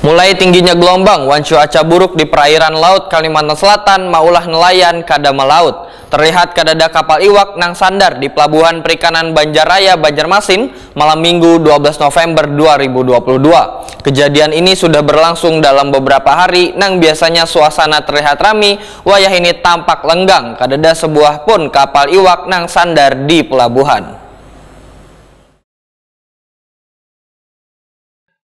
Mulai tingginya gelombang wan cuaca buruk di perairan laut Kalimantan Selatan maulah nelayan kada melaut. Terlihat kadada kapal iwak nang sandar di pelabuhan perikanan Banjarraya, Banjarmasin malam Minggu 12 November 2022. Kejadian ini sudah berlangsung dalam beberapa hari nang biasanya suasana terlihat ramai, wayah ini tampak lenggang kadada sebuah pun kapal iwak nang sandar di pelabuhan.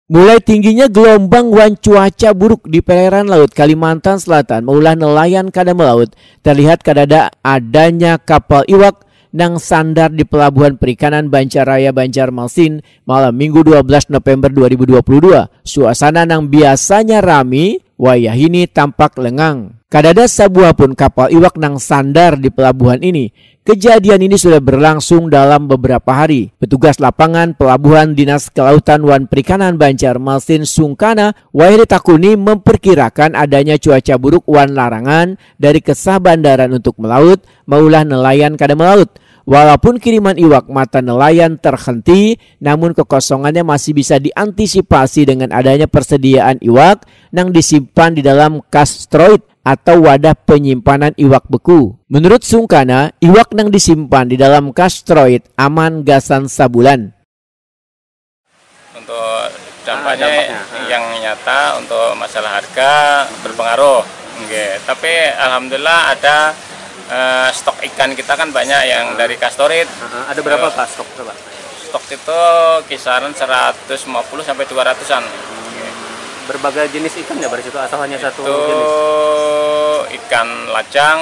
Mulai tingginya gelombang wan cuaca buruk di perairan laut Kalimantan Selatan maulah nelayan kada melaut. Terlihat kadada adanya kapal iwak nang sandar di pelabuhan perikanan Banjarraya, Banjarmasin malam Minggu 12 November 2022. Suasana nang biasanya rami, wayah ini tampak lengang. Kadada sebuah pun kapal iwak nang sandar di pelabuhan ini. Kejadian ini sudah berlangsung dalam beberapa hari. Petugas lapangan Pelabuhan Dinas Kelautan wan Perikanan Banjarmasin Sungkana wayah ditakuni memperkirakan adanya cuaca buruk wan larangan dari kesah bandaran untuk melaut maulah nelayan kada melaut. Walaupun kiriman iwak mata nelayan terhenti, namun kekosongannya masih bisa diantisipasi dengan adanya persediaan iwak yang disimpan di dalam kastroid atau wadah penyimpanan iwak beku. Menurut Sungkana, iwak yang disimpan di dalam kastroid aman gasan sabulan. Untuk dampaknya yang nyata untuk masalah harga berpengaruh. Tapi alhamdulillah ada stok ikan kita kan banyak yang dari kastroid. Ada berapa Pak stok? Stok itu kisaran 150 sampai 200-an. Berbagai jenis ikan ya berarti itu atau hanya satu itu jenis? Ikan lacang,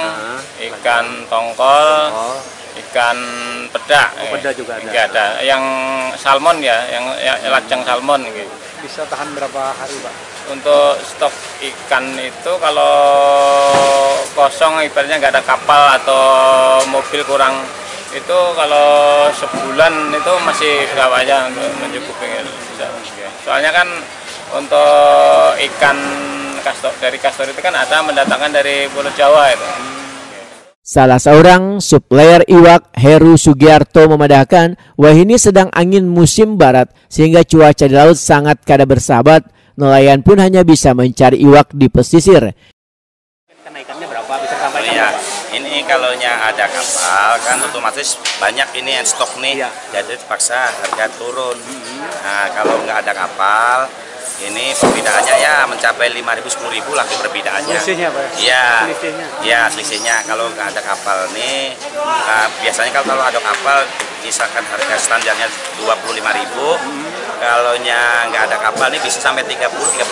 ikan tongkol, ikan peda. Peda juga ada. Ada. Yang salmon ya, yang lacang salmon. Gitu. Bisa tahan berapa hari Pak? Untuk stok ikan itu kalau kosong ibaratnya nggak ada kapal atau mobil kurang itu kalau sebulan itu masih gawanya mencukupi. Soalnya kan untuk ikan dari kastor itu kan ada mendatangkan dari Pulau Jawa itu. Salah seorang supplier iwak, Heru Sugiarto, memandahkan wah ini sedang angin musim barat sehingga cuaca di laut sangat kada bersahabat. Nelayan pun hanya bisa mencari iwak di pesisir. Kenaikannya berapa? Bisa sampaikan? Iya, ini kalau ada kapal kan otomatis banyak ini yang stok nih, jadi terpaksa harga turun. Nah kalau nggak ada kapal, ini perbedaannya ya mencapai 5.000 10.000 lah perbedaannya. Selisihnya Pak? Iya. Iya selisihnya. Kalau nggak ada kapal nih, biasanya kalau ada kapal misalkan harga standarnya 25.000. Kalau nggak ada kapal nih bisa sampai 35.000.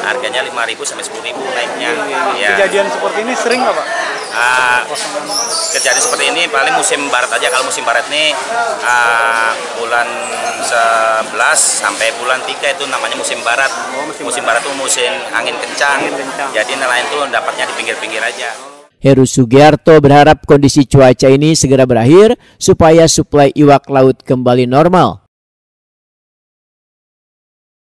Harganya 5.000 sampai 10.000 naiknya. Ya. Kejadian seperti ini sering nggak Pak? Kejadian seperti ini paling musim barat aja. Kalau musim barat nih bulan 11 sampai bulan 3 itu namanya musim barat. Musim barat itu musim angin kencang. Jadi nelayan itu dapatnya di pinggir-pinggir aja. Heru Sugiarto berharap kondisi cuaca ini segera berakhir supaya suplai iwak laut kembali normal.